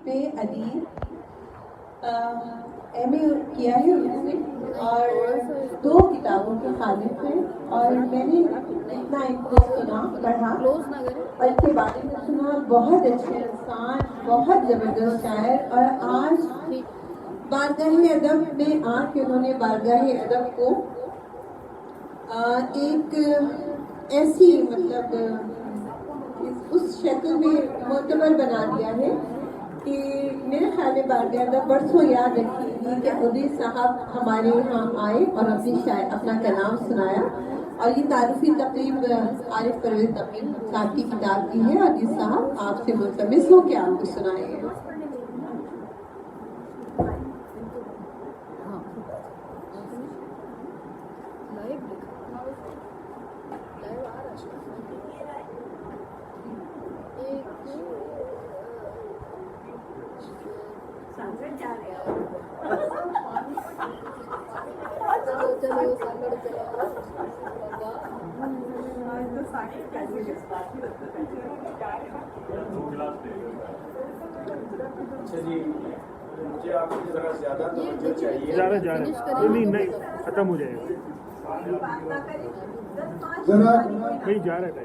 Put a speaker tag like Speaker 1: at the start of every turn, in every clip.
Speaker 1: पे अली एमए किया है उसने और 2 किताबों के खालिद हैं और मैंने इतना इनको सुना पढ़ा और इसके बारे में सुना। बहुत अच्छे इंसान, बहुत ज़बरदस्त शायर और आज बारगाह अदब में आके उन्होंने बारगाह अदब को एक ऐसी मतलब उस शक्ल में मोतबर बना दिया है कि मेरे ख्याल में बारगाह अदब बरसों याद रखी कि उदय साहब हमारे यहाँ आए और अपना कलाम सुनाया और ये तारीफी तकरीब आरिफ परवेज तमीम साहब की किताब की है और ये साहब आपसे मुल्तमिस हो के आपको सुनाएंगे।
Speaker 2: अच्छा जी, मुझे आपकी जरा ज्यादा तवज्जो चाहिए।
Speaker 3: नहीं खत्म हो जाएगा
Speaker 4: जरा
Speaker 3: नहीं जा रहा है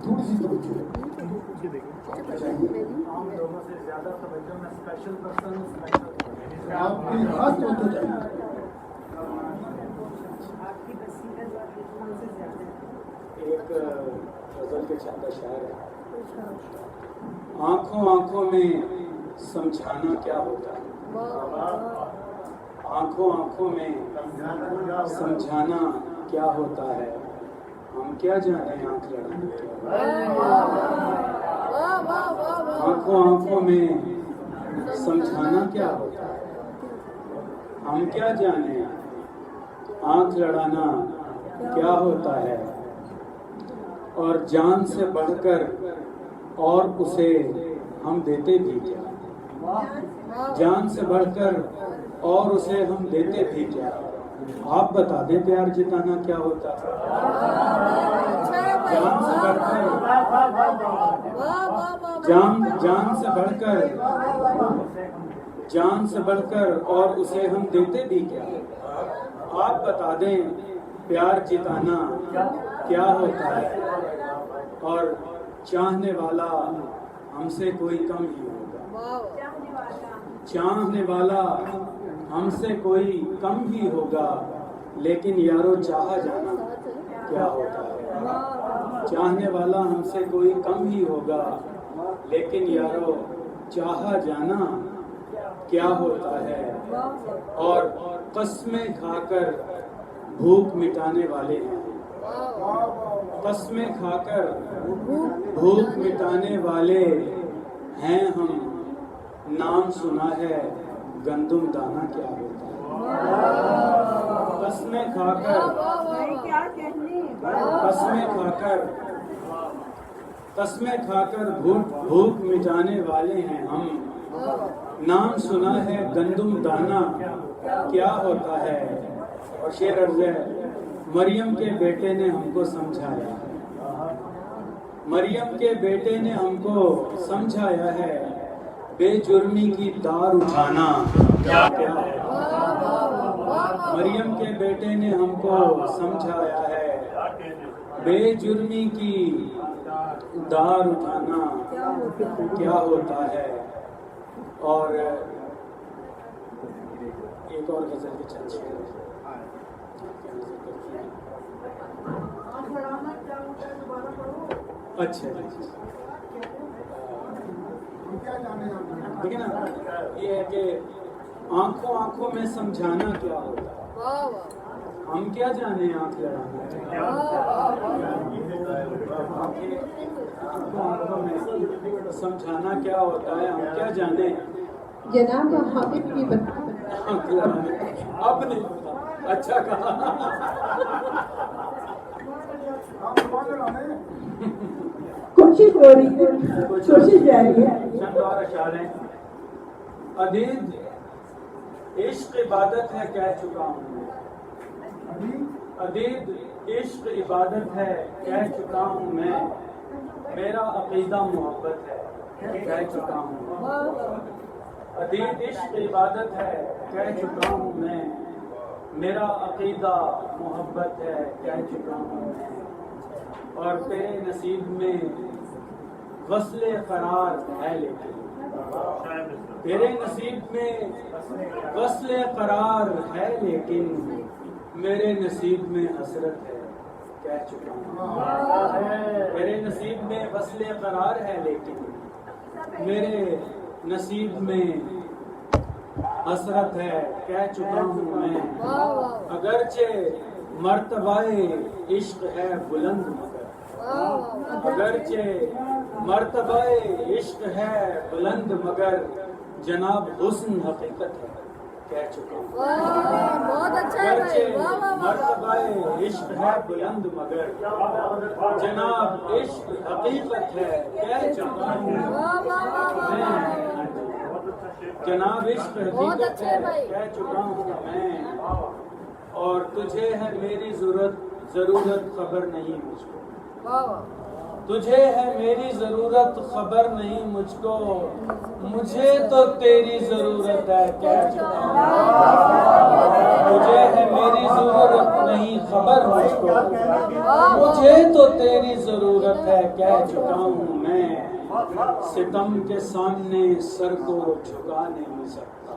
Speaker 4: थोड़ी सी तवज्जो
Speaker 2: हम लोगों से ज्यादा तवज्जो में स्पेशल पर्सन
Speaker 4: आपकी खास तवज्जो चाहिए।
Speaker 2: एक गजल के चंदा शायर है, आंखों आंखों में समझाना क्या होता है, आंखों आंखों में समझाना क्या होता है, हम क्या जाने आंख लड़ाना क्या होता है। आंखों आंखों में समझाना क्या होता है, हम क्या जाने आंख लड़ाना क्या होता है। और जान से बढ़कर और उसे हम देते भी क्या, जान से बढ़कर और उसे हम देते भी क्या। आप बता दें प्यार जिताना क्या होता है। जान से बढ़कर जान से बढ़कर और उसे हम देते भी क्या। आप बता दें प्यार जिताना क्या होता है। और चाहने वाला हमसे कोई कम ही होगा, चाहने वाला हमसे कोई कम ही होगा, लेकिन यारो चाहा जाना क्या होता है। चाहने वाला हमसे कोई कम ही होगा, लेकिन यारो चाहा जाना क्या होता है। और कस्में खाकर भूख मिटाने वाले हैं, कस्में खाकर भूख मिटाने वाले हैं हम, नाम सुना है गंदुम दाना क्या होता है। कस्में खाकर भूख मिटाने वाले हैं हम, नाम सुना है गंदुम दाना क्या होता है। और शेर अर्ज़ है, मरियम के बेटे ने हमको समझाया, मरियम के बेटे ने हमको समझाया है, बेजुर्मी की दार उठाना क्या क्या है। मरियम के बेटे ने हमको समझाया है, बेजुर्मी की दार उठाना क्या होता है। और एक और गजल के चंद शेर अच्छा देखिए ना, ये है कि आंखों आंखों में समझाना क्या होता है, हम क्या जाने आंख लड़ाना। आंखों आंखों में समझाना क्या होता है, हम क्या जाने।
Speaker 1: जनाब हामिद भी बता
Speaker 2: आंख लड़ाना अब नहीं पता। अच्छा कहा।
Speaker 1: कोशिश हो रही है, कोशिश जारी है।
Speaker 2: चंद और अशार हैं। अदीद इश्क इबादत है कह चुका हूँ मैं, अदीद इश्क इबादत है कह चुका हूँ मैं, मेरा अकीदा मोहब्बत है। कह चुका हूँ। अदीब इश्क इबादत है कह चुका हूँ मैं, मेरा अकीदा मोहब्बत है कह चुका हूँ मैं, और तेरे नसीब में वस्ले करार है लेकिन, तेरे नसीब में वस्ले करार है लेकिन, मेरे नसीब में हसरत है कह चुका हूँ। मेरे नसीब में वस्ले करार है लेकिन, मेरे नसीब में हसरत है कह चुका हूँ मैं। अगरचे मर्तबाए इश्क है बुलंद मगर, अगरचे मर्तबाए इश्क है बुलंद मगर, जनाब हुस्न हकीकत है कह चुका हूँ।
Speaker 5: बहुत अच्छा है भाई,
Speaker 2: अगरचे
Speaker 5: वाह वाह वाह।
Speaker 2: मर्तबाए इश्क है बुलंद मगर, जनाब इश्क हकीकत है कह चुका हूँ
Speaker 5: वाह वाह वाह वाह वाह।
Speaker 2: मैं। जनाब इश्क
Speaker 5: बहुत
Speaker 2: हकीकत
Speaker 5: अच्छे
Speaker 2: है
Speaker 5: भाई।
Speaker 2: कह चुका हूँ मैं, और तुझे है मेरी जरूरत खबर नहीं मुझको,
Speaker 5: वाह वाह।
Speaker 2: तुझे है मेरी जरूरत खबर नहीं मुझको, मुझे तो तेरी जरूरत है कह चुका हूँ। तुझे है मेरी जरूरत नहीं खबर मुझको, मुझे तो तेरी जरूरत है कह चुका हूँ मैं। सितम के सामने सर को झुका नहीं सकता,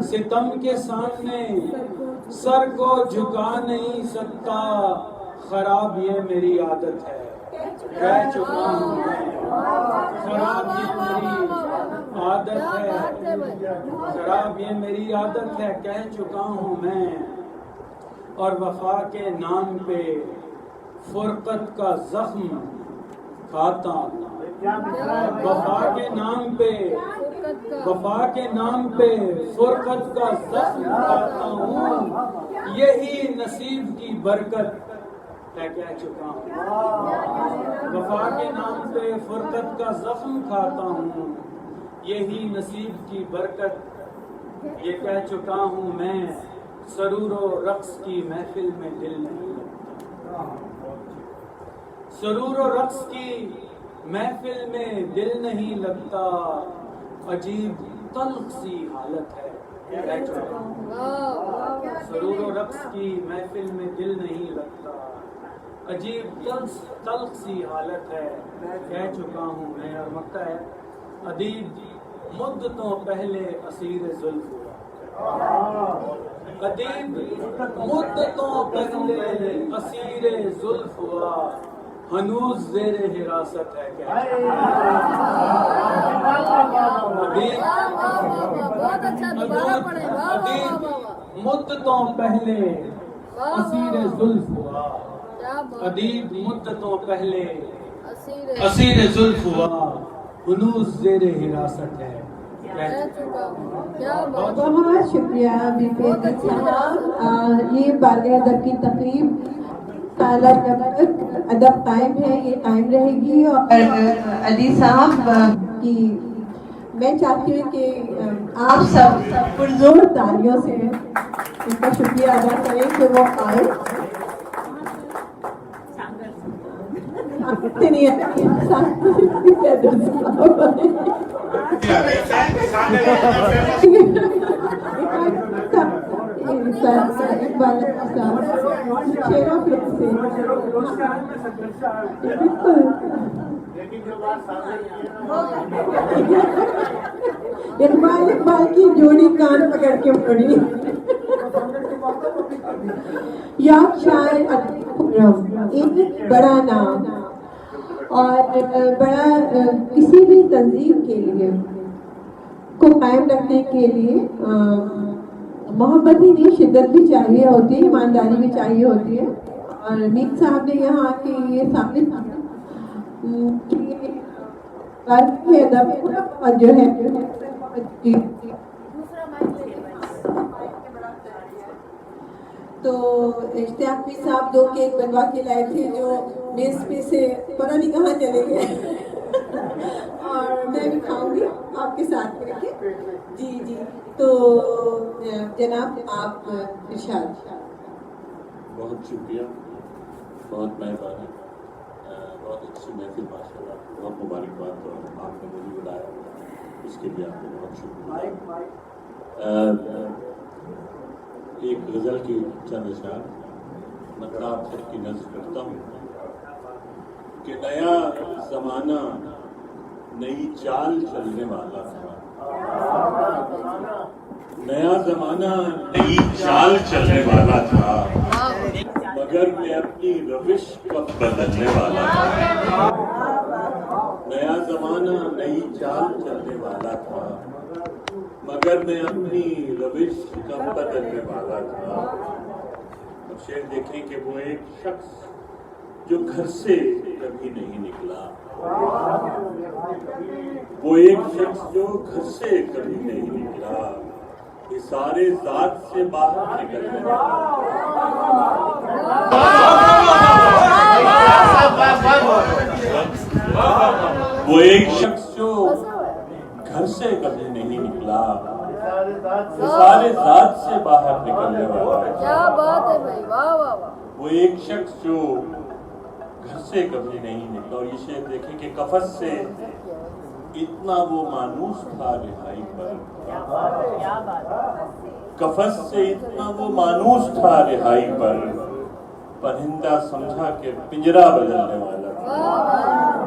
Speaker 2: सितम के सामने सर को झुका नहीं सकता, खराब ये मेरी आदत है कह चुका हूँ मैं। खराब ये मेरी आदत है, खराब ये मेरी आदत है कह चुका हूँ मैं, और वफा के नाम पे फुरकत का जख्म खाता हूँ। वफा के नाम पे, वफा के नाम पे फुरकत का जख्म खाता हूँ, यही नसीब की बरकत है कह चुका हूँ। वफा के नाम पे फुरकत का जख्म खाता हूँ, यही नसीब की बरकत ये कह चुका हूँ मैं। सरूरो रक्स की महफिल में दिल नहीं लगता, सरूरो रक्स की महफिल में दिल नहीं लगता, अजीब तल्ख सी हालत है कह चुका हूँ। सरूरो रक्स की महफिल में दिल नहीं लगता, अजीब तल्ख सी हालत है कह चुका हूँ मैं। और मक्ता है अदीब मुद्दतों पहले असीर जुल्फ हुआ, अदीब मुद्दतों पहले असीर जुल्फ हुआ, हनूज जेरे हिरासत है क्या अदीब,
Speaker 5: बहुत अच्छा, दोबारा पढ़े। वाह वाह
Speaker 2: अदीब
Speaker 5: वाह वाह।
Speaker 2: मुद्दतों पहले असीर जुल्फ हुआ,
Speaker 5: क्या बात।
Speaker 2: अदीब मुद्दतों पहले
Speaker 5: असीर
Speaker 2: असीर जुल्फ हुआ, हुनूस जेरे हिरासत है
Speaker 5: कह चुका हूँ। क्या बात।
Speaker 1: बहुत शुक्रिया बीपी साहब। ये बारगाह अदब की तकरीब साला जब तक अदब कायम है ये कायम रहेगी। और अली साहब की मैं चाहती हूँ कि आप सब पुरजोर तालियों से उनका शुक्रिया अदा करें कि वो आए। नहीं इकबाल की जोड़ी कान पकड़ के पड़ी। यॉर्कशायर एक बड़ा नाम और बड़ा किसी भी तंजीम के लिए को कायम रखने के लिए मोहब्बत ही नहीं शिद्दत भी चाहिए होती है, ईमानदारी भी चाहिए होती है। और मीर साहब ने यहाँ के ये सामने और जो है तो इश्तियाक साहब 2 केक बनवा के लाए थे जो मेज पे से पता नहीं कहाँ चले गए और मैं भी खाऊंगी आपके साथ करके। जी जी, तो जनाब आप इरशाद।
Speaker 6: बहुत शुक्रिया, बहुत मेहरबानी। बहुत अच्छी महफिल माशाल्लाह, बहुत मुबारकबाद और आपने मुझे बुलाया, इसके लिए आपको बहुत शुक्रिया। एक गज़ल की चंद अशआर मतलब आप सबकी नज़र करता हूँ कि नया ज़माना नई चाल चलने वाला था, नया ज़माना नई चाल चलने वाला था, मगर मैं अपनी रविश कब बदलने वाला था। नया ज़माना नई चाल चलने वाला था, मगर मैं अपनी रविश कब बदलने वाला था। अब शेर देखें कि वो एक शख्स जो घर से कभी नहीं निकला, वो एक शख्स जो घर से कभी नहीं निकला, ये सारे ज़ात से बाहर निकलने वाला। वो एक शख्स जो घर से कभी नहीं निकला, ये सारे ज़ात से बाहर निकलने वाला।
Speaker 5: क्या बात है भाई, वाह वाह वाह।
Speaker 6: वो एक शख्स जो घर से कभी नहीं निकला। और ये शेर देखें कि कफस से इतना वो मानूस था रिहाई पर, कफस से इतना वो मानूस था रिहाई पर, परिंदा समझा के पिंजरा बदलने वाला था।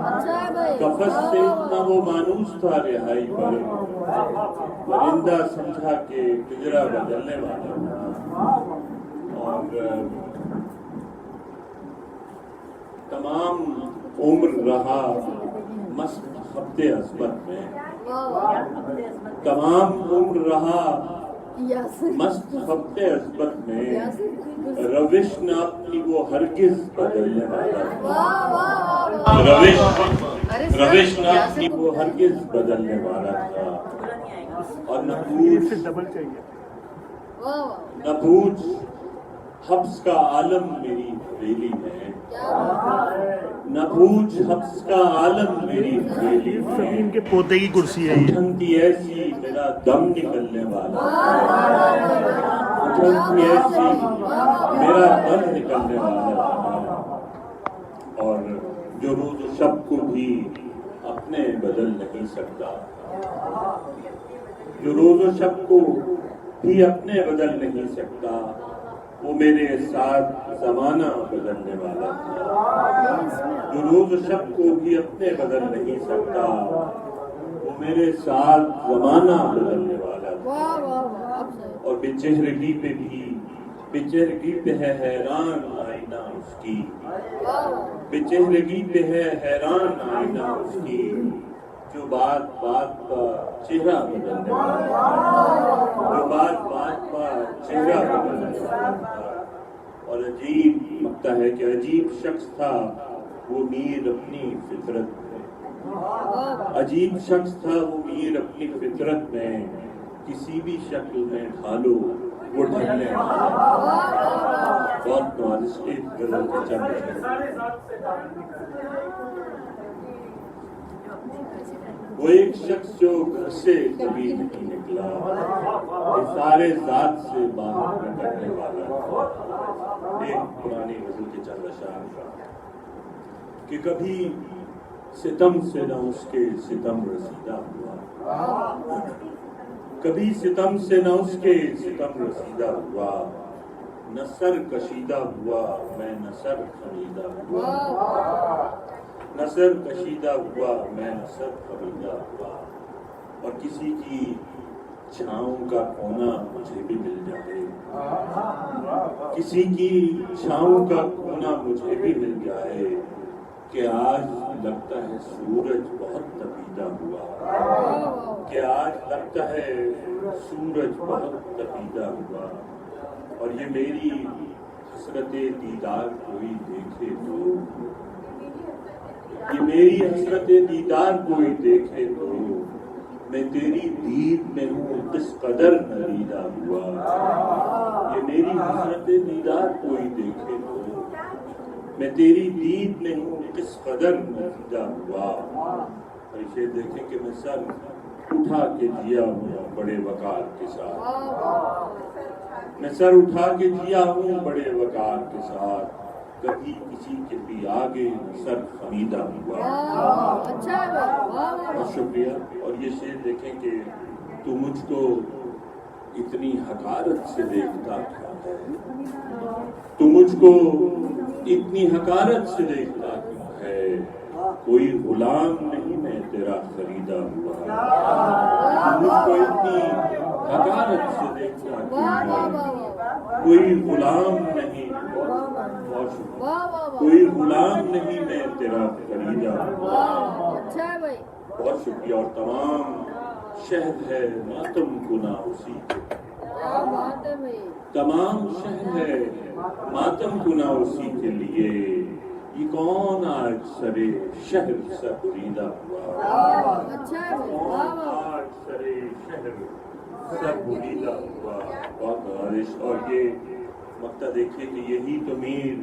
Speaker 5: अच्छा है भाई।
Speaker 6: कफस से इतना वो मानूस था रिहाई पर, परिंदा समझा के पिंजरा बदलने वाला था। और तमाम उम्र रहा मस्त हफ्ते अस्मत में, तमाम उम्र रहा मस्त हफ्ते अस्मत में, रविश न अपनी वो हरगिज बदलने वाला था। रविश न अपनी वो हरगिज बदलने वाला था। और न पूछ
Speaker 3: डबल चाहिए।
Speaker 6: न पूछ हब्स का आलम मेरी हवेली में, न पूछ हब्स का आलम मेरी हवेली में,
Speaker 3: इनके पोते की कुर्सी है ये।
Speaker 6: उठनती ऐसी मेरा दम निकलने वाला, उठनती ऐसी मेरा दम निकलने वाला। और जो रोज शब को भी अपने बदल नहीं सकता, जो रोज शब को भी अपने बदल नहीं सकता, वो मेरे साथ जमाना बदलने वाला था। जो रोज शब को भी अपने बदल नहीं सकता, वो मेरे साथ जमाना बदलने वाला था। और बेचेहरगी पे भी, बेचेहरगी पे है हैरान आईना उसकी, बेचेहरगी पे है हैरान आईना उसकी, जो बात बात पर चेहरा बदलने वाला, जो बात बात पर चेहरा बदलने वाला। और अजीब लगता है कि अजीब शख्स था वो मीर अपनी फितरत में, अजीब शख्स था वो मीर अपनी फितरत में, किसी भी शक्ल में ढालो वो ढलने वाला। बहुत नवाजिश के गजल के चंद वो एक शख्स जो घर से कभी नहीं निकला, ये सारे ज़ात से बाहर निकलने वाला। एक पुरानी गजल के चंद अशआर कि कभी सितम से न उसके सितम रसीदा हुआ, कभी सितम से न उसके सितम रसीदा हुआ, न सर कशीदा हुआ मैं न सर खरीदा हुआ, नसर कशीदा हुआ मैं नसर खरीदा हुआ। और किसी की छाँव का कोना मुझे भी मिल जाए, किसी की छाँव का कोना मुझे भी मिल जाए, कि आज लगता है सूरज बहुत तपीदा हुआ, कि आज लगता है सूरज बहुत तपीदा हुआ। और ये मेरी हसरते दीदार कोई देखे तो, ये मेरी हसरत दीदार कोई देखे तो, मैं तेरी दीद में हूँ किस कदर नदीदा हुआ। ये मेरी हसरत दीदार कोई देखे तो, मैं तेरी दीद में हूँ किस कदर नदीदा हुआ। ऐसे देखें कि मैं सर उठा के जिया हूँ बड़े वकार के साथ, मैं सर उठा के जिया हूँ बड़े वकार के साथ, कभी किसी के भी आगे सर खमीदा हुआ।
Speaker 5: वाह अच्छा है भाई वाह वाह
Speaker 6: बहुत शुक्रिया। और ये शेर देखें कि तू मुझको इतनी हकारत से देखता क्यों है, तू मुझको इतनी हकारत से देखता क्यों है, कोई गुलाम नहीं मैं तेरा खरीदा हुआ। तू मुझको इतनी हकारत से देखता क्यों
Speaker 5: वाह वाह
Speaker 6: है,
Speaker 5: वाह वाह
Speaker 6: कोई गुलाम नहीं, बहुत शुक्रिया,
Speaker 5: वाह वाह वाह
Speaker 6: कोई गुलाम नहीं मैं तेरा खरीदा हुआ।
Speaker 5: वाह अच्छा है भाई
Speaker 6: बहुत शुक्रिया। और तमाम शहद है मातम गुना उसी के,
Speaker 5: क्या बात है भाई
Speaker 6: तमाम शहद है मातम गुना उसी के लिए, ये कौन आज सरे शहर से खरीदा हुआ।
Speaker 5: वाह अच्छा है भाई
Speaker 6: कौन
Speaker 5: वाह वाह
Speaker 6: आज सरे शहर से खरीदा हुआ। बहुत बारिश। और ये मक्ता देखिए कि यही तो मीर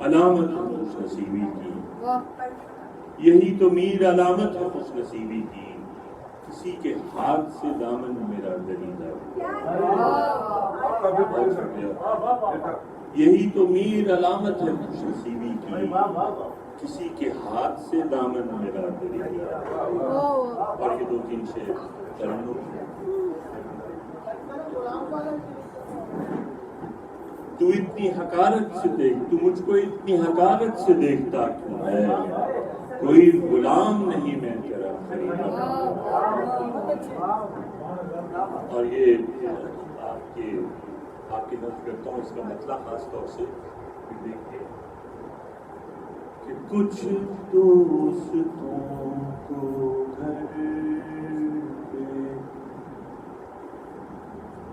Speaker 6: अलामत है खुशनसीबी की,
Speaker 5: वाह
Speaker 6: यही तो मीर अलामत है खुशनसीबी की, किसी के हाथ से दामन मेरा दरीदा हुआ। बहुत शुक्रिया। यही तो मीर अलामत है खुशनसीबी की, किसी के हाथ से दामन मेरा दरीदा हुआ।
Speaker 5: वाह
Speaker 6: और ये 2-3 शेर तरन्नुम। तू इतनी हकारत से देख, तू मुझको इतनी हकारत से देखता क्यों है, कोई गुलाम नहीं मैं तेरा खरीदा। और ये आपकी नज़र करता हूँ, इसका मतलब खास तौर से देखिए कि कुछ दोस्तों को घर पे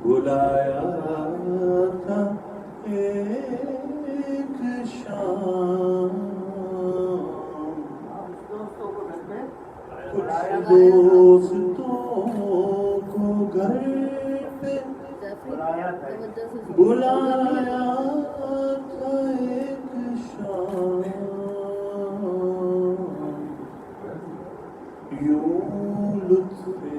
Speaker 6: बुलाया था एक शाम, कुछ दोस्तों को घर पे बुलाया था एक शाम, यूं लुत्फ़े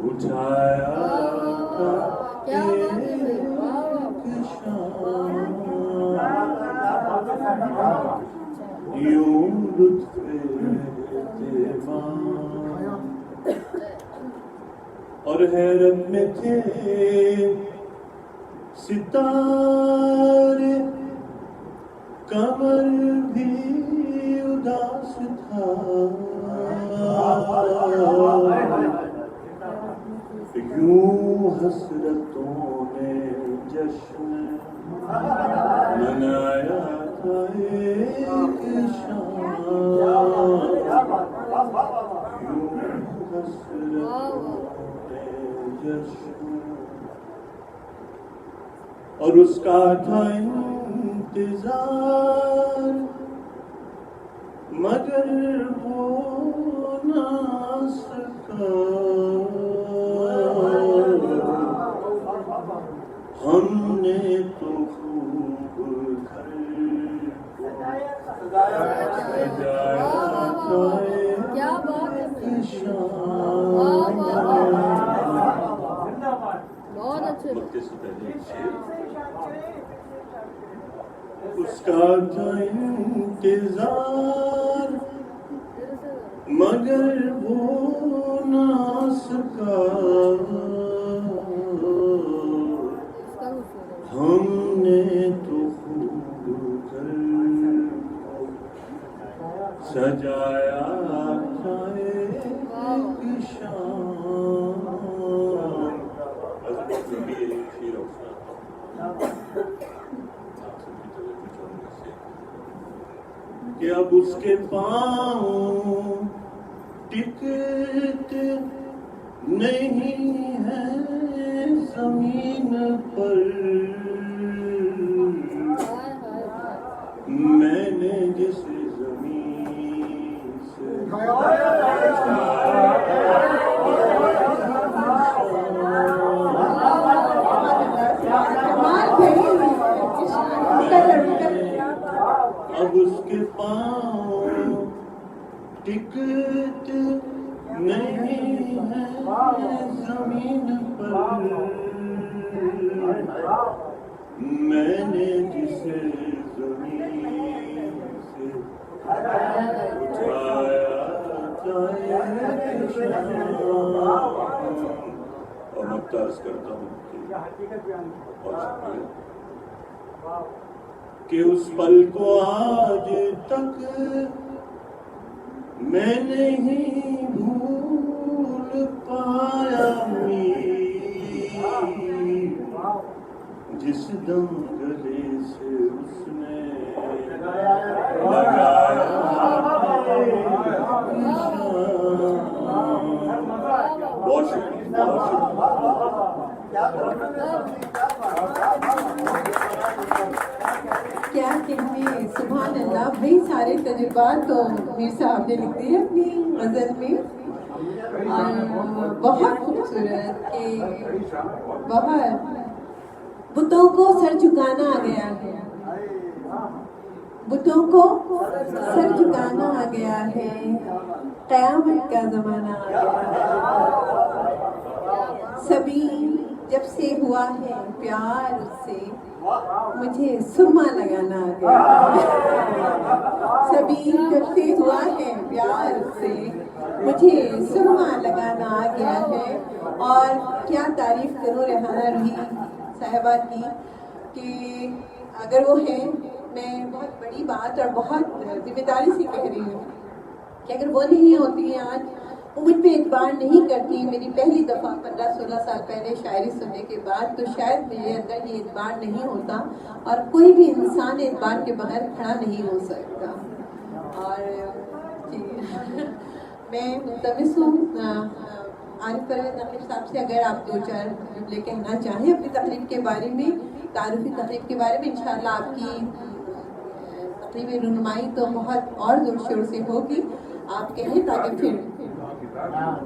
Speaker 6: उठाया था
Speaker 5: क्या बात है भाई वाह
Speaker 6: एक शाम, यूं लुत्फ़े और हैरत में थे सितारे, कमर भी उदास था, यूं हसरतों ने जश्न मनाया था एक शाम, यूं हसरतों ने जश्न, और उसका था इंतजार मगर वो ना सका, हमने तो खूब घर को सजाया था
Speaker 5: क्या बात है भाई
Speaker 6: एक शाम।
Speaker 5: बहुत अच्छे
Speaker 6: वक्त से पहले एक शेर, उसका था इंतजार मगर वो ना सका, हमने तो खूब घर को सजाया था एक शाम। कि अब उसके पाँव टिकते नहीं है जमीन पर, मैंने जिस जमीन से अब उसके पाँव टिकते नहीं है जमीन पर, मैंने जिसे ज़मीन से उठाया और मैं तर्ज करता हूँ कि उस पल को आज तक मैं नहीं भूल पाया जिस दम गले से उसने लगाया बहुत शुक्रिया, बहुत
Speaker 1: क्या कहने, सुभान अल्लाह। भाई सारे तजुर्बात तो मीर साहब ने लिख दिए अपनी गजल में। बहुत खूबसूरत कि बहुत बुतों को सर झुकाना आ गया है, बुतों को सर झुकाना आ गया है, कयामत का जमाना आ गया है। सभी जब से हुआ है प्यार उससे, मुझे सुरमा लगाना आ गया है। सभी जब से हुआ है प्यार उससे, मुझे सुरमा लगाना आ गया है। और क्या तारीफ करूं रेहाना रूही साहिबा की, कि अगर वो है, मैं बहुत बड़ी बात और बहुत जिम्मेदारी से कह रही हूँ कि अगर वो नहीं होती है आज, वो मुझ पे एतबार नहीं करती, मेरी पहली दफ़ा 15-16 साल पहले शायरी सुनने के बाद, तो शायद मेरे अंदर ये एतबार नहीं होता और कोई भी इंसान एतबार के बगैर खड़ा नहीं हो सकता। और जी मैं मुल्तमिस हूँ आरिफ परवेज़ नकीब साहब से, अगर आप 2-4 जुमले कहना चाहें अपनी तकरीब के बारे में, तारुफी तकरीब के बारे में। इंशाअल्लाह आपकी तकरीब रुनुमाई तो बहुत और ज़ोर शोर से होगी, आप कहें ताकि फिर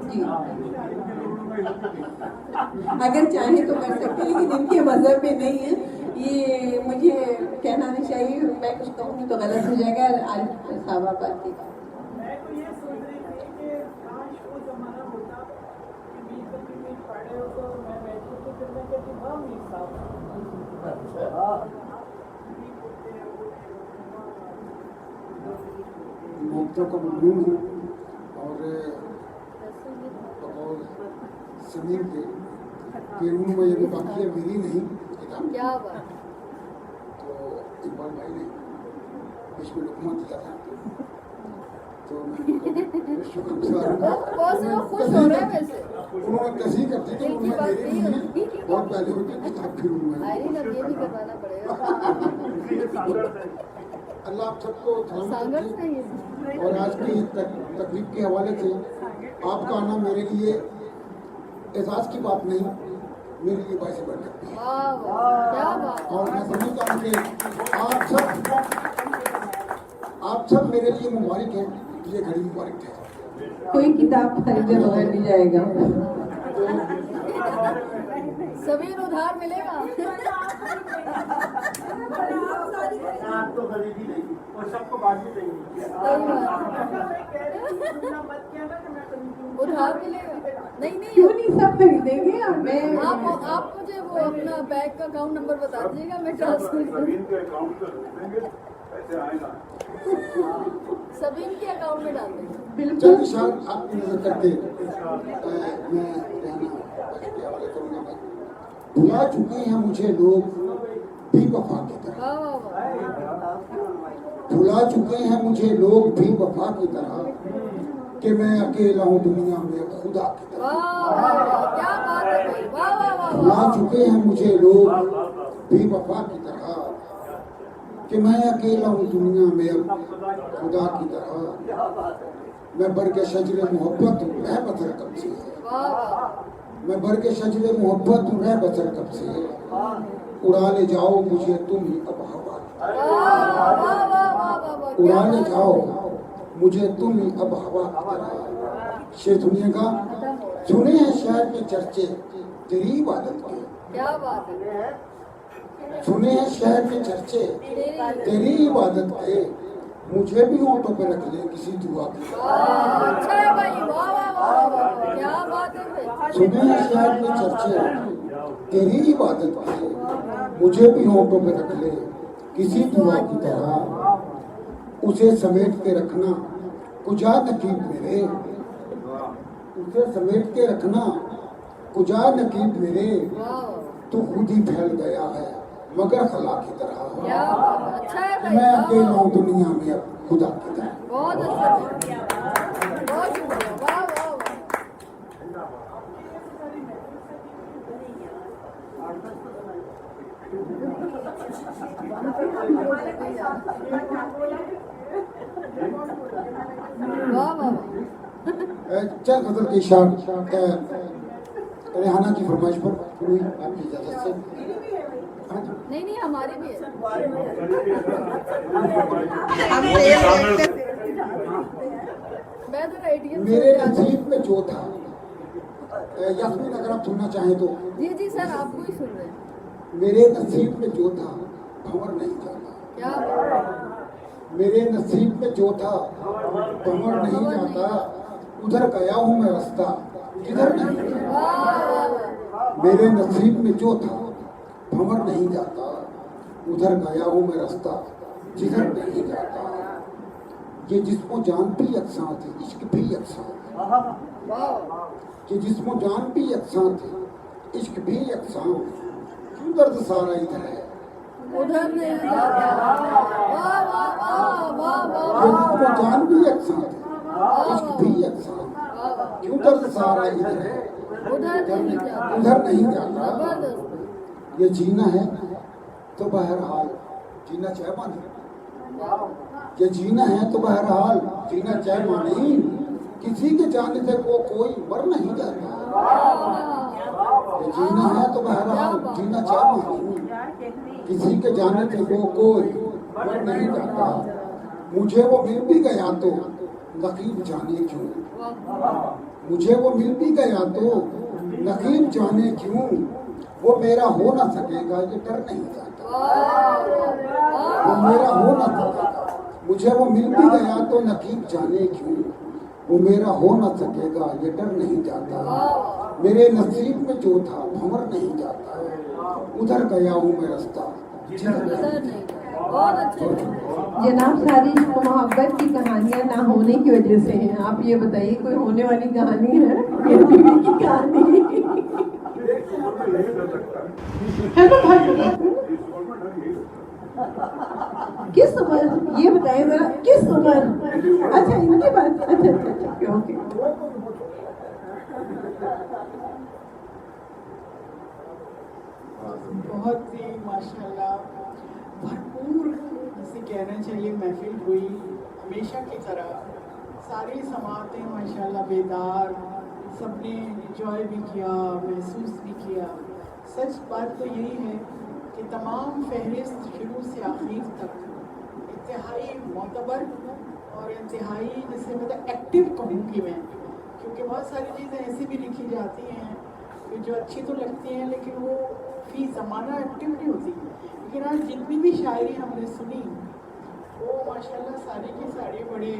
Speaker 1: जी अगर चाहे तो कर सकते हैं, लेकिन इनके मज़हब में नहीं है ये, मुझे कहना नहीं चाहिए, मैं कुछ कहूँगी तो गलत हो जाएगा। आरिफ साहब आप बात कीजिए।
Speaker 7: मैं तो ये सोच रही थी कि काश वो ज़माना होता कि बीच में पढ़े हो तो मैं बैठी तो फिर मैं कहती हाँ मीर साहब
Speaker 4: ममता का ममनून हूँ और समीर के रूम में ये भी बाकी है, मेरी नहीं किताब।
Speaker 5: क्या बात।
Speaker 4: तो इकबाल भाई ने बीच में लुकमा दिया था, तो मैं शुक्रगुजार हूँ।
Speaker 5: खुश हो रहे हैं वैसे।
Speaker 4: उन्होंने तस्वीर कर दी तो उन्होंने मेरी नहीं है, बहुत पहले होती किताब के रूम में।
Speaker 5: आयरन अब ये भी करवाना पड़ेगा।
Speaker 4: अल्लाह आप सबको
Speaker 5: सांगर्स
Speaker 4: सलामत
Speaker 5: नहीं
Speaker 4: रखे।
Speaker 5: है।
Speaker 4: और आज की तकलीफ के हवाले से आपका आना मेरे लिए एजाज की बात नहीं, मेरे लिए बाइस बरकत है।
Speaker 5: वाह वाह, क्या बात।
Speaker 4: और मैं समझता हूँ कि आप सब मेरे लिए मुबारक हैं, ये घड़ी मुबारक है।
Speaker 1: कोई किताब खरीदे बगैर नहीं जाएगा।
Speaker 5: सभी को उधार मिलेगा।
Speaker 7: आप तो खरीदी नहीं और सबको बांटी देंगे।
Speaker 5: उधार मिलेगा। नहीं
Speaker 1: क्यों
Speaker 5: नहीं,
Speaker 1: नहीं, सब खरीदेंगे। और मैं
Speaker 5: आप मुझे वो अपना बैंक का अकाउंट नंबर बता दीजिएगा, मैं ट्रांसफर सभी के अकाउंट में डाल देंगे।
Speaker 4: चल
Speaker 1: बिल्कुल
Speaker 4: निशान आपकी नजर करके मैं रहना के हवाले करूँगा। मैं भुला चुके हैं मुझे लोग भी वफा की तरह,
Speaker 5: वाह वाह वाह,
Speaker 4: भुला चुके हैं मुझे लोग भी वफा की तरह, कि मैं अकेला हूँ दुनिया में खुदा की तरह।
Speaker 5: वाह वाह वाह, क्या बात है भाई, वाह वाह वाह
Speaker 4: भुला
Speaker 5: वाह।
Speaker 4: चुके हैं मुझे लोग भी वफा की तरह, कि मैं अकेला हूँ दुनिया में अब खुदा की तरह। मैं बर के शजरे मोहब्बत हूँ रह बसर कब से,
Speaker 5: वाह वाह,
Speaker 4: मैं बर के शजरे मोहब्बत हूँ रह बसर कब से, उड़ा ले जाओ मुझे तुम ही अब हवा, उड़ा ले जाओ मुझे तुम ही अब हवा की तरह। शेर सुनिएगा। सुने हैं शहर के चर्चे तेरी इबादत के,
Speaker 5: क्या बात है।
Speaker 4: सुने हैं शहर के चर्चे तेरी इबादत के, मुझे भी होठों पे रख ले किसी दुआ की।
Speaker 5: अच्छा है भाई, वाह वाह वाह वाह, क्या बात है भाई।
Speaker 4: सुने हैं शहर के चर्चे तेरी इबादत है, मुझे भी होठों पे रख ले किसी दुआ की तरह, उसे समेट के रखना कुजा नकीब मेरे, उसे समेट के रखना कुजा नकीब मेरे, तू खुद ही फैल गया है मगर खला की तरह।
Speaker 5: क्या अच्छा है भाई,
Speaker 4: मैं अकेला हूँ दुनिया में अब खुदा की तरह।
Speaker 5: बहुत अच्छा, बहुत शुक्रिया, वाह वाह वाह। वाह वाह।
Speaker 4: चल गजल की शान रेहाना की फरमाइश पर पूरी आपकी इजाजत से। हाँ जी।
Speaker 5: नहीं नहीं हमारी भी है। मैं तो ATM
Speaker 4: मेरे नसीब में जो था, यास्मीन अगर आप सुनना चाहें तो।
Speaker 5: जी जी सर आपको ही सुन रहे हैं।
Speaker 4: मेरे नसीब में जो था भंवर नहीं जाता,
Speaker 5: क्या बात है।
Speaker 4: मेरे नसीब में जो था भंवर नहीं जाता, उधर गया हूँ मैं रास्ता जिधर नहीं जाता।
Speaker 5: वाह वाह वाह।
Speaker 4: मेरे नसीब में जो था भंवर नहीं जाता, उधर गया हूँ मैं रास्ता जिधर नहीं जाता। ये जिस्मो जान भी यकसां थे, इश्क भी यकसां थे। ये जिस्मो जान भी यकसां थे, इश्क भी यकसां। क्यों दर्द सारा इधर है,
Speaker 5: उधर नहीं जाता। वाह वाह वाह वाह वाह।
Speaker 4: ये जिस्मो जान भी यकसां थे, इश्क भी यकसां। क्यों दर्द सारा इधर है,
Speaker 5: उधर नहीं जाता।
Speaker 4: उधर नहीं जाता।
Speaker 5: जबरदस्त।
Speaker 4: ये जीना है तो बहरहाल जीना चाहे माने, ये जीना है तो बहरहाल जीना चाहे माने। किसी के जाने से वो कोई मर नहीं जाता। ये जीना है तो बहरहाल जीना चाहे माने, किसी के जाने से वो कोई मर नहीं जाता। मुझे वो मिल भी गया तो नकीब जाने क्यों, मुझे वो मिल भी गया तो नकीब जाने क्यों। वो मेरा हो ना सकेगा ये डर नहीं जाता, वो मेरा हो ना सकेगा। मुझे वो मिल भी गया तो नकीब जाने क्यों, वो मेरा हो ना सकेगा ये डर नहीं जाता। मेरे नसीब में जो था भंवर नहीं जाता, उधर गया हूँ मैं रास्ता जिधर नहीं जाता।
Speaker 5: बहुत अच्छे।
Speaker 1: जनाब सारी मोहब्बत की कहानियां ना होने की वजह से हैं। आप ये बताइए कोई होने वाली कहानी है ये बीवी की कहानी है ना भाई? किस उम्र ये बताइए जरा, किस उम्र? अच्छा इनकी बात, अच्छा ओके।
Speaker 7: बहुत ही माशाल्लाह भरपूर जिसे कहना चाहिए महफिल हुई हमेशा की तरह। सारी समातें माशाल्लाह बेदार, सबने इंजॉय भी किया, महसूस भी किया। सच बात तो यही है कि तमाम फहरिस्त शुरू से आखिर तक इंतहाई मोतबर और इंतहाई जिसे मतलब एक्टिव कहूँगी मैं, क्योंकि बहुत सारी चीज़ें ऐसी भी लिखी जाती हैं कि जो अच्छी तो लगती हैं लेकिन वो फी ज़माना एक्टिव नहीं होती। लेकिन आज जितनी भी शायरी हमने सुनी वो माशाल्लाह सारी की सारी बड़े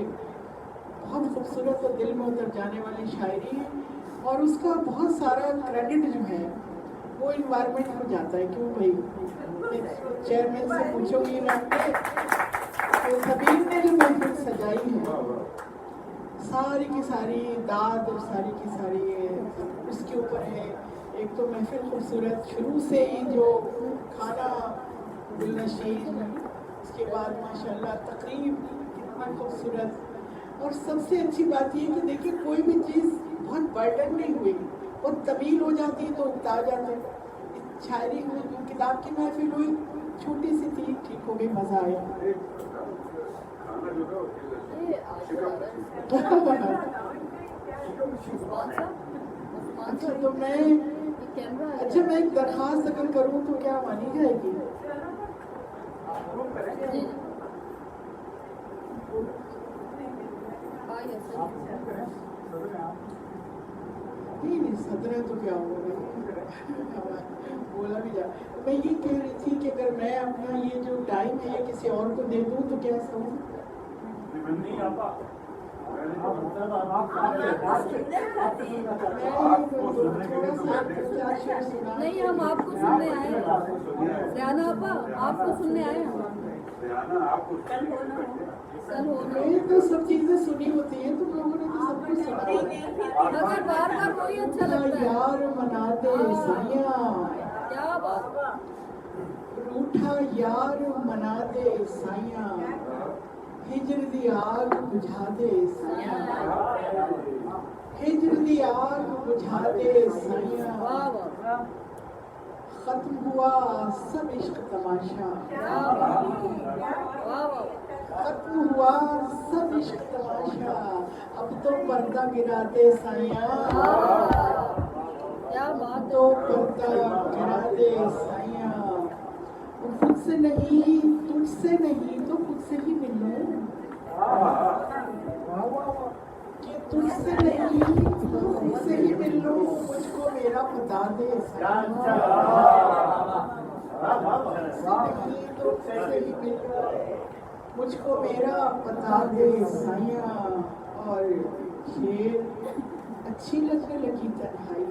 Speaker 7: बहुत खूबसूरत और दिल में उतर जाने वाली शायरी है। और उसका बहुत सारा क्रेडिट जो है वो इन्वायरमेंट को जाता है। क्यों भाई, चेयरमैन से पूछोगी ना कि सभी ने जो महफिल सजाई है सारी की सारी दाद और सारी की सारी उसके ऊपर है। एक तो महफिल खूबसूरत शुरू से ही, जो खाना दिलनशीन, उसके बाद माशाल्लाह तकरीब कितना खूबसूरत। और सबसे अच्छी बात ये कि देखिए कोई भी चीज़ बहुत बर्डन नहीं हुई, बहुत तमील हो जाती है तो उगता जाते हैं। शायरी किताब की महफिल हुई, छोटी सी थी, ठीक हो गई, मज़ा आया। अच्छा तो मैं एक दरखास्त अगर करूँ तो क्या मानी जाएगी? नहीं सदर तो क्या होगा, बोला भी जा। मैं ये कह रही थी कि अगर मैं अपना ये जो टाइम है किसी और को दे दूँ तो क्या समझ?
Speaker 5: नहीं, हम आपको सुनने आए हैं। रियाना आपा, आपको सुनने आए हैं। कल होना।
Speaker 7: ये तो सब चीजें सुनी होती हैं, तुम लोगों ने तो सब कुछ सुना है।
Speaker 5: मगर बार बार वही अच्छा लगता है।
Speaker 7: यार मना दे सैया,
Speaker 5: क्या बात।
Speaker 7: रूठा यार मना दे साइया, हिजर दी आग बुझा दे साइया, हिजर दी आग बुझा दे साइया।
Speaker 5: वाह वाह।
Speaker 7: खत्म हुआ सब इश्क तमाशा,
Speaker 5: वाह वाह।
Speaker 7: खत्म हुआ सब इश्क तमाशा, अब तो पर्दा गिरा दे साइया,
Speaker 5: क्या बात
Speaker 7: तो पर्दा गिरा दे साइया। खुद से नहीं, तुझसे नहीं तो खुद से ही मिलूं, कि तुझसे नहीं तो खुद से ही मिलूं, मुझको मेरा बता दे साइया, नहीं तो खुद से ही मिलूं, मुझको मेरा बता दे साइया। और शेर अच्छी लगने लगी तन्हाई,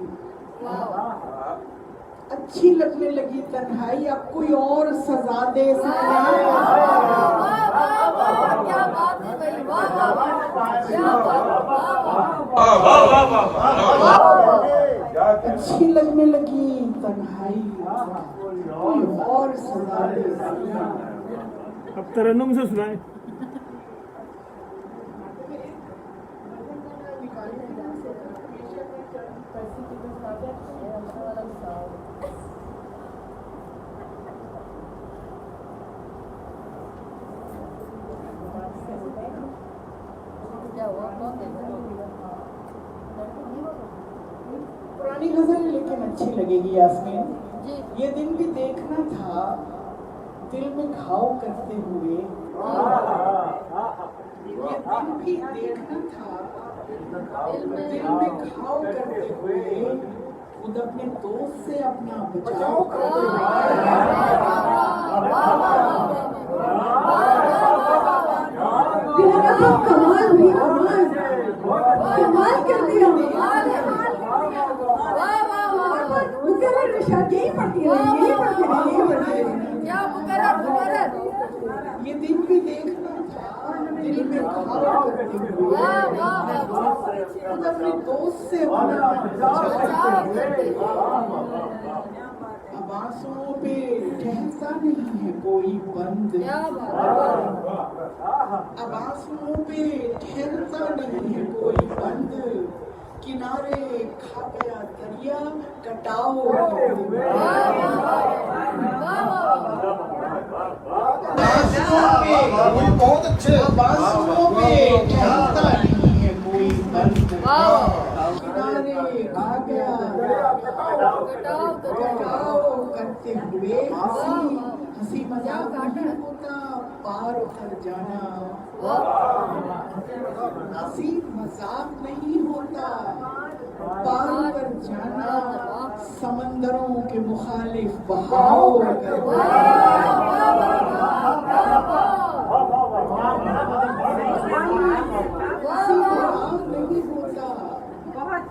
Speaker 7: अच्छी लगने लगी तन्हाई, अब कोई और सजा दे साइया।
Speaker 5: क्या बात है भाई, वाह वाह वाह, क्या बात,
Speaker 7: अच्छी लगने लगी तन्हाई, कोई और सजा दे साइया।
Speaker 3: अब तरन्नुम से सुनाए।
Speaker 5: क्या हुआ, कौन देख रहा
Speaker 7: पुरानी गजल लेकिन अच्छी लगेगी यास्मीन।
Speaker 5: जी।
Speaker 7: ये दिन भी देखना था दिल में घाव करते हुए, ये दिन भी देखना था दिल में घाव करते हुए, खुद अपने दोस्त से अपना बचाव करते हुए।
Speaker 1: कमाल हुई, कमाल कमाल कर दिया। मुकर्रर निशात यही पढ़ती रही, यही पढ़ती रही, यही पढ़ती रही।
Speaker 5: क्या मुकर्रर मुकर्रर।
Speaker 7: ये दिन भी देखना था दिल में घाव करते हुए,
Speaker 5: वाह वाह वाह।
Speaker 7: खुद अपने दोस्त से अपना बचाव करते हुए। अब आंसुओं पे ठहरता नहीं है कोई बंद,
Speaker 5: क्या बात।
Speaker 7: अब आंसुओं पे ठहरता नहीं है कोई बंद, किनारे खा गया दरिया कटाओ।
Speaker 4: बहुत अच्छे।
Speaker 7: अब आंसुओं पे ठहरता नहीं है कोई बंद, किनारे खा गया कटाओ करते हुए। हंसी मजाक नहीं होता पार उतर जाना, हंसी मजाक नहीं होता पार उतर जाना, समंदरों के मुखालिफ बहाव नहीं होता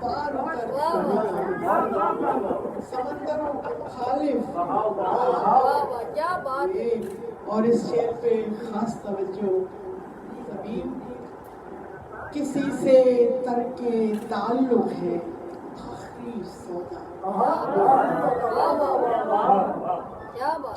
Speaker 7: पार उतर समंदरों के मुखालिफ।
Speaker 5: क्या बात है।
Speaker 7: और इस शेर पे खास तवज्जो समीम, किसी से तरके ताल्लुक है आखिरी सौदा,
Speaker 5: क्या बात।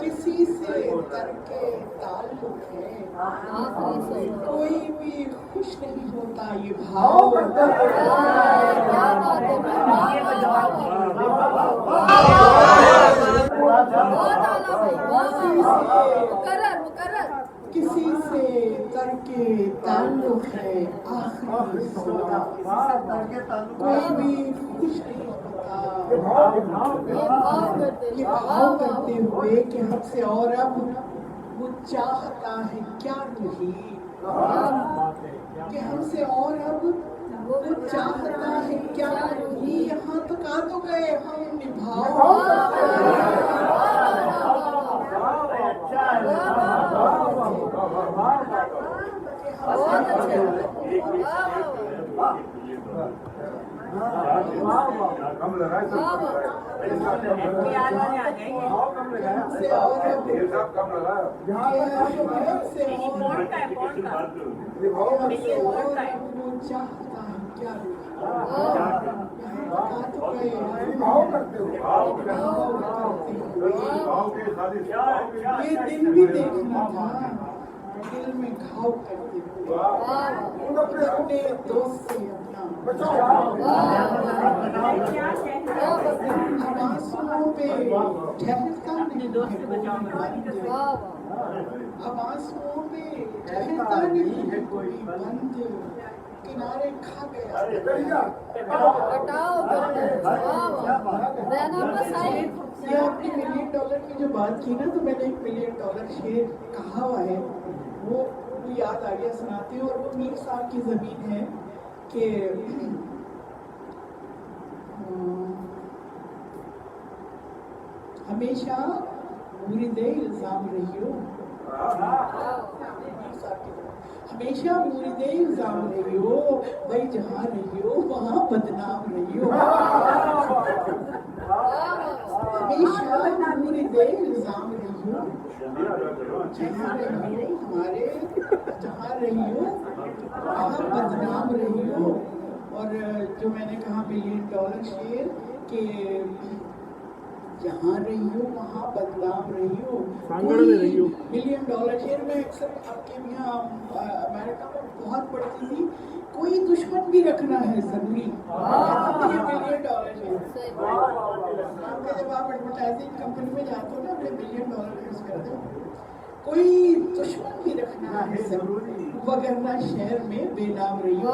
Speaker 7: किसी से तरके ताल्लुक है
Speaker 5: आखिरी सौदा।
Speaker 7: कोई भी खुश नहीं होता ये भाव।
Speaker 5: क्या बात है। बहुत आला भाई, बहुत मुकर्रर मुकर्रर।
Speaker 7: किसी से तरके ताल्लुक है आखिरी सौदा, कोई भी खुश नहीं होता ये भाव करते हुए कि हमसे और अब वो चाहता है क्या नहीं, कि हमसे और अब वो चाहता है क्या नहीं। यहाँ तक आ तो गए हम निभाओ।
Speaker 8: कम लगा है सब
Speaker 7: से और
Speaker 8: ये सब कम लगा है
Speaker 7: से और वो चाहता है क्या
Speaker 4: भाव करते हो
Speaker 8: भाव के शादी
Speaker 7: ये दिन भी देखना था दिल में घाव करते हुए अपने दोस्त से अपना आवाज़ों पे ठहरता नहीं है कोई बंद आवाज़ों पे ठहरता नहीं है कोई बंद किनारे खा गया ये आपने $1 मिलियन की जो बात की ना, तो मैंने $1 मिलियन शेर कहा हुआ है, वो याद आ गया सुनाती हूँ। और वो मीर साहब की जमीन है कि हमेशा मुरीदे इल्जाम रहियो, हमेशा मुरीदे इल्जाम रहियो, भाई जहाँ रहियो वहाँ बदनाम रहियो। हमेशा मुरीदे इल्जाम रहियो, जहाँ रहियो हमारे, जहाँ रहियो वहाँ बदनाम रहियो। और जो मैंने कहा $1 मिलियन शेर के जहाँ रहियो वहाँ बदनाम रहियो,
Speaker 3: सांगड़ में रहियो।
Speaker 7: $1 मिलियन शेर में अक्सर आपके यहाँ अमेरिका में बहुत पड़ती थी, कोई दुश्मन भी रखना है जरूरी, $1 मिलियन शेर। जब आप एडवर्टाइजिंग कंपनी में जाते हो ना, अपने $1 मिलियन यूज करते हो, कोई दुश्मन भी रखना है जरूरी, वगरना शहर में बेनाम रहियो।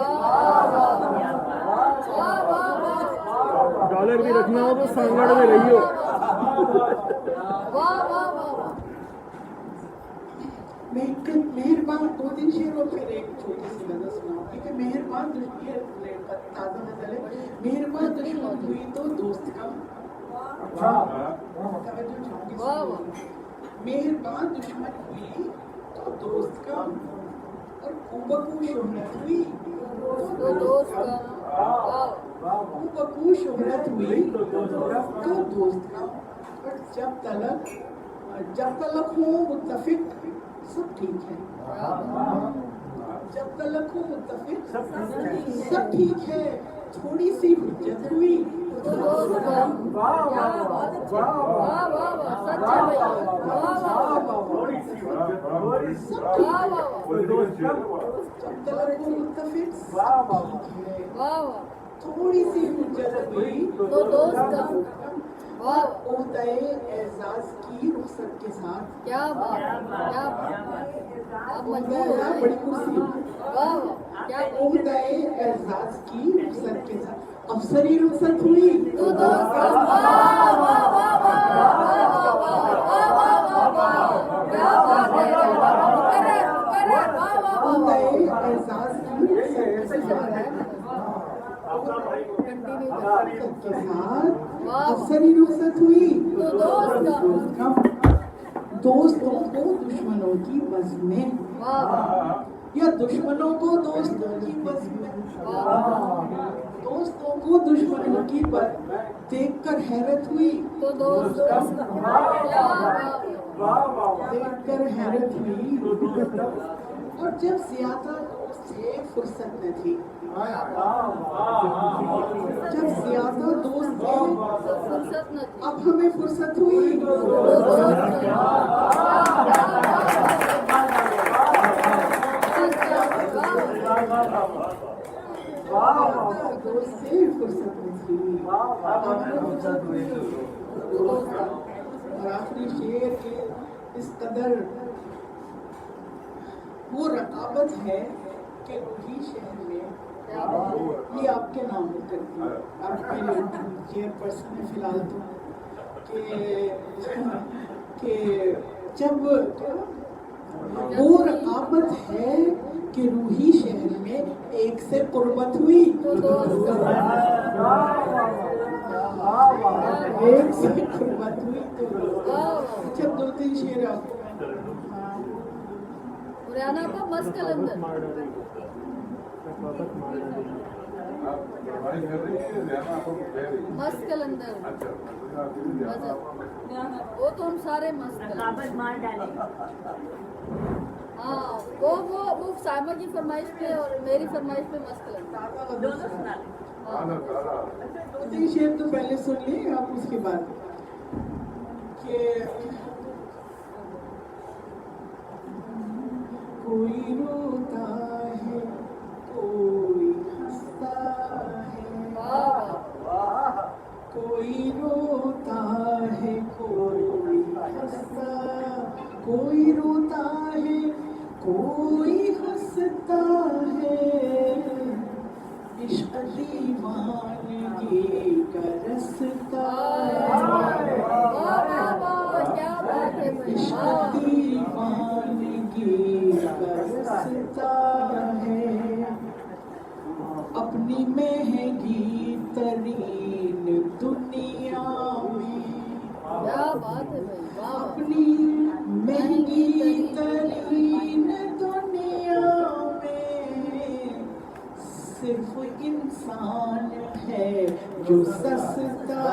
Speaker 3: डॉलर भी रखना हो तो सांगड़ में रहियो।
Speaker 7: मैं एक मेहरबान 2-3 शेर और फिर एक छोटी सी गजल सुनाऊंगी कि मेहरबान दुश्मन, ताज़ा गजल है। मेहरबान दुश्मन हुई तो दोस्त कम, तवज्जो चाहूंगी सुनिए। मेहरबान दुश्मन हुई तो दोस्त कम, और कुबकू शोहरत हुई तो दोस्त कम, कुबकू शोहरत हुई तो दोस्त कम। पर जब तलक हो मुत्तफिक सब ठीक है, जब तलक हो मुत्तफिक सब ठीक है, थोड़ी सी हुज्जत हुई तो दोस्त कम। थोड़ी सी हुज्जत हुई तो दोस्त ओहदाए एजाज की रुखसत के साथ,
Speaker 5: क्या बात, क्या बात,
Speaker 7: ओहदाए बड़ी कुर्सी,
Speaker 5: क्या
Speaker 7: ओहदाए एजाज की रुखसत के साथ अफसरी रुखसत हुई तो दोस्त ओहदाए एजाज की रुखसत के साथ अफसरी रुखसत हुई तो दोस्तों को दुश्मनों की बज़ में, या दुश्मनों को दोस्तों की बज़ में, दोस्तों को दुश्मनों की बज़ देखकर हैरत हुई
Speaker 5: तो दोस्तों
Speaker 7: देखकर हैरत हुई। और जब ज्यादा दोस्त थे फुर्सत न थी, जब ज्यादा दोस्त थे
Speaker 5: फुर्सत न थी।
Speaker 7: अब हमें फुर्सत हुई तो दोस्त से फुर्सत न थी, अब हमें फुर्सत हुई। और आखिरी शेर के इस कदर वो रकाबत है कि वही शहर में, ये आपके नाम करती है, आपके चेयरपर्सन है फिलहाल तो, कि जब वो रकाबत है कि रूही शहर में एक से कुर्बत हुई तो एक से कुर्बत हुई तो जब 2-3 शेर आपको
Speaker 5: मुरैना का मस्त कलंदर।
Speaker 3: तक मार देंगे।
Speaker 8: आप बर्बादी कर रही है ज़्यादा आपको कह रही है।
Speaker 5: मस्त कलंदर
Speaker 8: अच्छा
Speaker 5: वो तो हम सारे मस्त कलंदर
Speaker 9: मार डाले।
Speaker 5: हाँ वो साइमा की फरमाइश पे और मेरी फरमाइश पे मस्त कलंदर
Speaker 9: दोनों सुना ले।
Speaker 7: दो तीन शेर तो पहले सुन लिए आप उसके बाद कि कोई रोता है कोई हंसता है, कोई रोता है कोई हंसता, कोई रोता है कोई हंसता है, इश्क दीवानगी का रास्ता है, इश्क दीवानगी का रास्ता है, अपनी महंगी तरीन दुनिया में,
Speaker 5: क्या बात है भाई, वाह
Speaker 7: अपनी महंगी तरीन दुनिया में सिर्फ इंसान है जो सस्ता,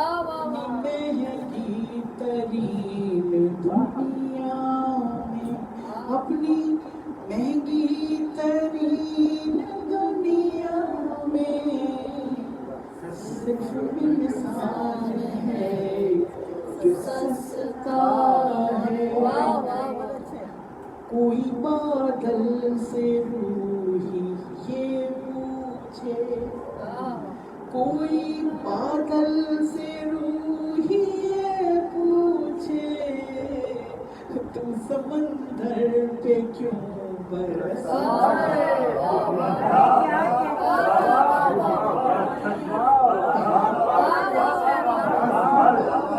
Speaker 7: अपनी महंगी तरीन दुनिया में, अपनी महंगी तरीन दुनिया में सिर्फ इंसान है जो सस्ता है। कोई बादल से रूही ये पूछे, कोई बादल से रूही ये पूछे, तुम समंदर पे क्यों बरसा,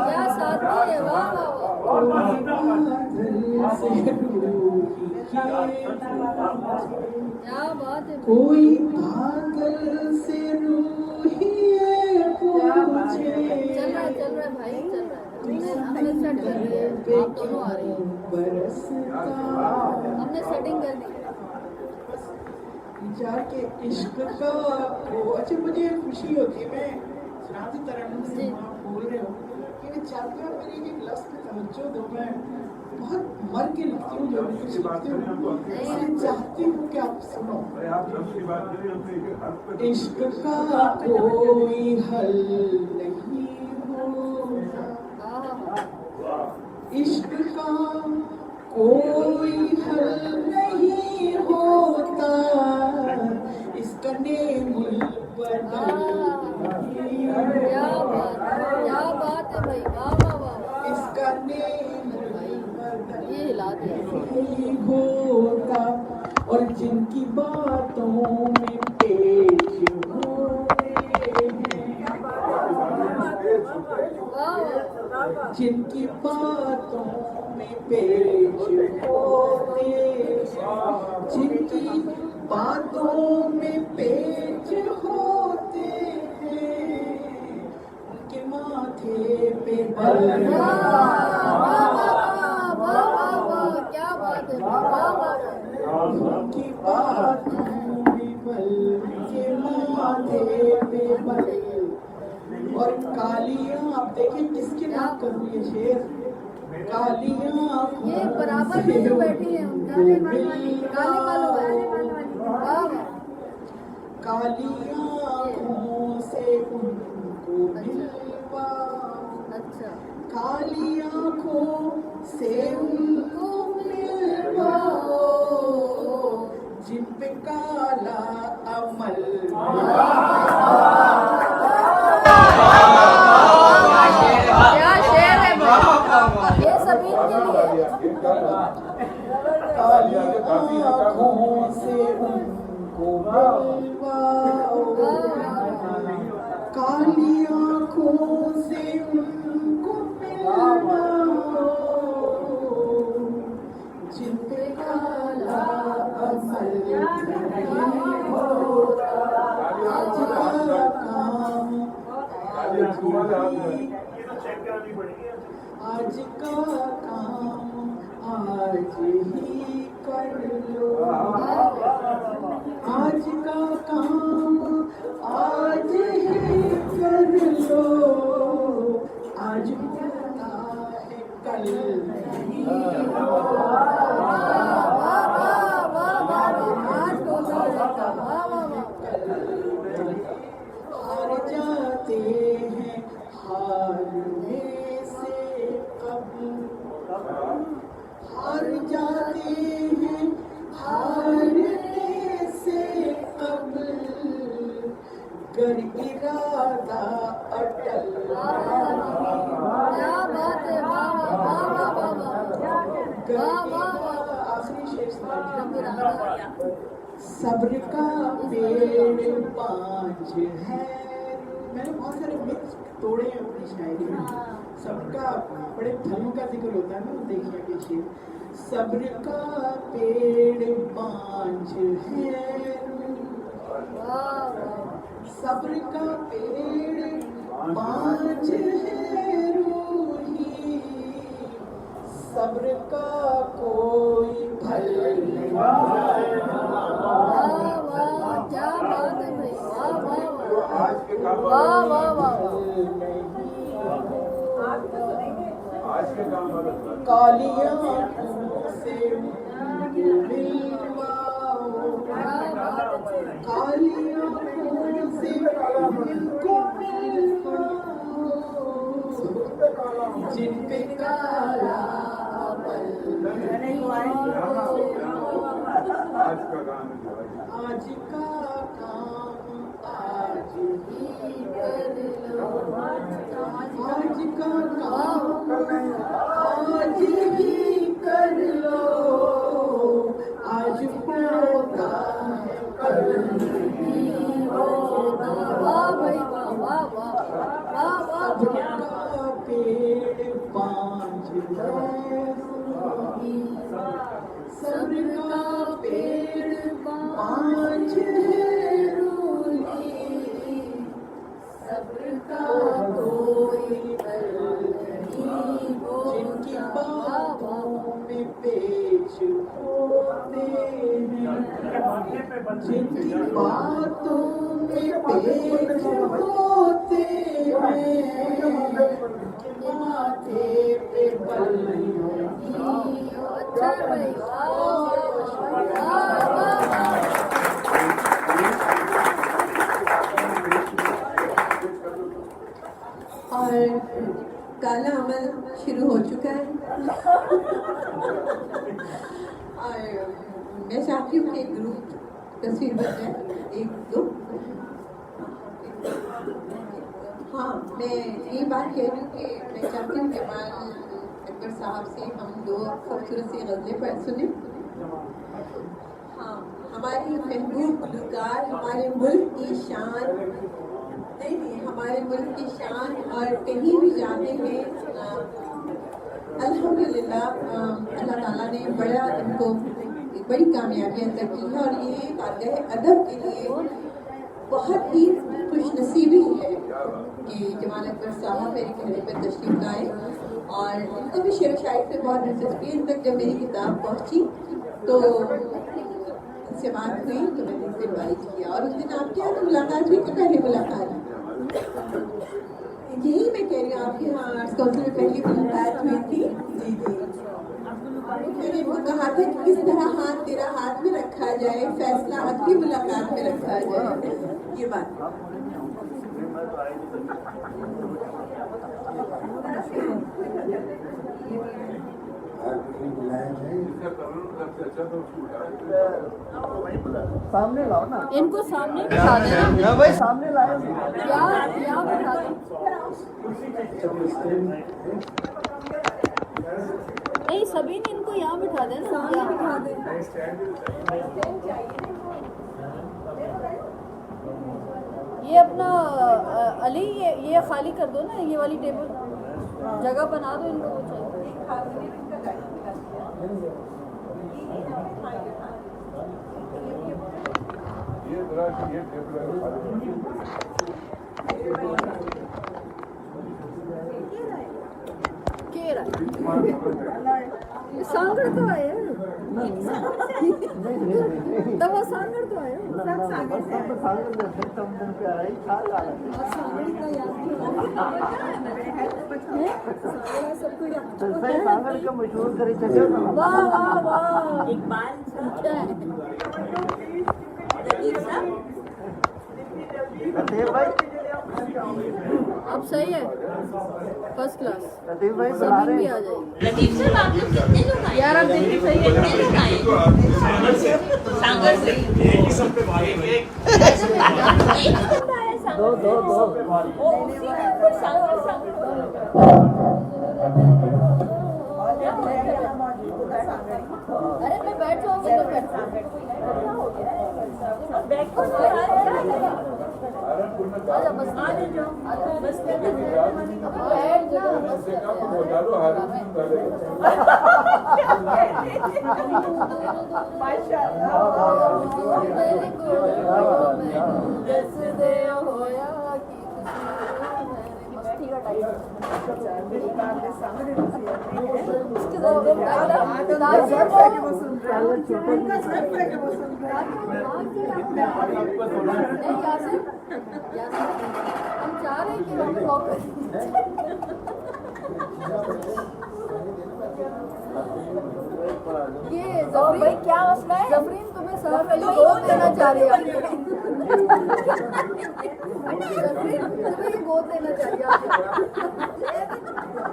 Speaker 5: क्या साथी है, वाह वाह क्या बात है,
Speaker 7: कोई बादल से रूही पूछे,
Speaker 5: चल रहा है भाई, चल रहा है, हमने सेट कर लिया, आप दोनों आ रही हैं,
Speaker 7: बरसता
Speaker 5: हमने सेटिंग कर दी।
Speaker 7: जाके इश्क का वो, अच्छा मुझे खुशी होती है, मैं सुनाती तरन्नुम से आप बोल रहे हो कि मैं चाहती हूँ मेरी एक लफ्ज़ पे तवज्जो दो, मैं बहुत मर के लिखती हूँ जो भी कुछ लिखती हूँ, इसलिए चाहती हूँ कि आप सुनो। इश्क का कोई हल नहीं होता, इश्क का कोई हल नहीं होता, इसका नेमुल
Speaker 5: क्या बात है भाई, वाह वाह वाह,
Speaker 7: इसका नेमुल
Speaker 5: ये हिला दिया।
Speaker 7: नहीं होता, और जिनकी बातों में पेश होते हैं, जिनकी बातों में पेश होते हैं, जिनकी बातों में पेश होते हैं, उनके माथे पे बल,
Speaker 5: क्या बात है, वाह वाह,
Speaker 7: उनकी बातों में बल, उनके माथे पे बल, और कालियां आप देखिए किसके नाम करूँ ये शेर, कालियां
Speaker 5: ये बराबर में जो बैठी है काले बालों वाली, वाह वाह,
Speaker 7: काली आँखों से उनको मिलवा,
Speaker 5: अच्छा,
Speaker 7: काली आँखों से उनको मिलवाओ, जिन पे काला अमल,
Speaker 5: क्या शेर है भाई, ये सभी के लिए,
Speaker 7: काली आँखों से उनको मिलवाओ, काली आँखों से उनको मिलवाओ, जिन पे काला अमल नहीं होता, आज का काम आज का काम आज ही कर लो, आज का काम आज ही कर लो, आज होता है कल नहीं हार जाते हैं हारने से कभी, हार जाते हैं हारने से कभी, कर इरादा अटल आखिरी शेर सब्र का पेड़ 5 है। मैंने बहुत सारे मिथ तोड़े हैं अपनी शायरी में, सबका बड़े फलों का जिक्र होता है ना, देखिए कि शेर सब्र का पेड़ 5 है, सब्र का पेड़ 5 है रूही, सब्र का कोई फल नहीं,
Speaker 8: आज के काम आज के काम
Speaker 7: कालियां से मिलवाओ, कालियां से इनको मिलवाओ, जिन पे काला
Speaker 8: आज का काम
Speaker 7: आज का काम आज ही कर लो, आज का काम आज ही कर लो, आज होता है कल नहीं होता, सबका पेड़ 5 है, सबका पेड़ 5 है रूही, सबका कोई फल नहीं, जिनकी बातों में पेच होते हैं, जिनकी बातों में पेच होते हैं, उनके माथे पे बल नहीं। अच्छा भाई,
Speaker 1: और काला अमल शुरू हो चुका है और मैं चाहती हूँ कि एक ग्रुप तस्वीर बन जाए, एक दो। हाँ, मैं ये बात कह रही हूँ कि मैं चाहती हूँ जमाल अकबर साहब से हम 2 खूबसूरत सी गज़लें पर सुने। हाँ, हमारी महबूब गुलकार, हमारे मुल्क की शान, नहीं हमारे मुल्क की शान, और कहीं भी जाते हैं अल्हम्दुलिल्लाह अल्लाह ताला ने बड़ा इनको बड़ी कामयाबियाँ अता की है, और ये बारगाह अदब के लिए बहुत ही खुशनसीबी है कि जमाल अकबर साहब मेरे कहने पर तशरीफ लाए, और इनको भी शेर शायरी से बहुत दिलचस्पी है। इन तक जब मेरी किताब पहुँची तो उनसे बात हुई तो मैंने उसे इनवाइट किया, और उस दिन आपके यहाँ मुलाकात हुई कि पहली मुलाकात? यही मैं कह रही हूँ, आपके यहाँ आर्ट्स काउंसिल में पहली मुलाकात हुई थी। जी जी, मैंने इनको कहा था कि किस तरह हाथ तेरा हाथ में रखा जाए, फैसला अगली मुलाकात में रखा जाए, ये बात।
Speaker 3: सामने लाओ ना,
Speaker 5: इनको सामने बिठा देना
Speaker 3: भाई, सामने लाओ।
Speaker 5: यहाँ बिठा दो। नहीं, सभी ने इनको यहाँ बिठा देना, यहाँ बिठा दे। ये अपना अली, ये खाली कर दो ना, ये वाली टेबल जगह बना दो इनको।
Speaker 8: ये जरा ये
Speaker 5: कि ये रहा सांगड़ तो आए तब वो सांगड़ तो आए सब सांगड़ से
Speaker 3: सांगड़ का मशहूर करे चले
Speaker 5: वाह वाह वाह
Speaker 9: इकबाल
Speaker 3: लतीफ भाई
Speaker 5: अब सही है फर्स्ट क्लास
Speaker 3: लतीफ भाई बुला
Speaker 5: सभी
Speaker 3: रहे
Speaker 5: भी
Speaker 3: हैं।
Speaker 5: आ जाएगी
Speaker 9: लतीफ साहब आप लोग कितने लोग आए
Speaker 5: यार अब देखिए सही है
Speaker 9: कितने लोग आए सांगर से एक ही बंदा आया सांगर
Speaker 3: दो
Speaker 9: ओ उसी का कुछ सांगर सांगर
Speaker 5: अरे मैं बैठ जाऊंगी तो बैठ
Speaker 9: बैठो
Speaker 5: आजा बस
Speaker 9: आ जाओ बस
Speaker 5: बैठ जा बस
Speaker 8: डालो हाथ
Speaker 5: मेरे को दस दे होया कि मस्ती का टाइम हम चाह रहे हैं कि हम ब्लॉक करें ये भाई क्या मसला है जफरीन तुम्हें सर पे गोद देना चाह रही है जफरीन तुम्हें गोद देना चाह रही है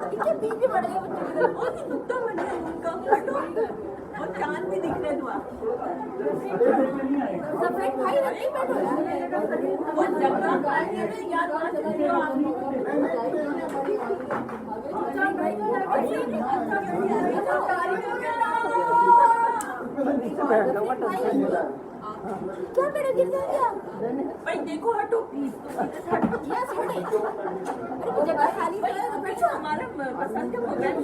Speaker 9: इनके पीछे पड़ गए बच्चे की तरफ बहुत ही दुखता बन रहा है उनका और चांद भी दिख रहे दुआ
Speaker 5: जफरीन भाई नहीं बैठो
Speaker 9: वो जगह काटने में याद आ सकते हो आप
Speaker 5: क्या मेरा गिर गया
Speaker 9: भाई देखो हटो प्लीज
Speaker 5: यस हटे अरे वो जगह खाली
Speaker 9: भाई तो बैठो हमारा पसंद का मोबाइल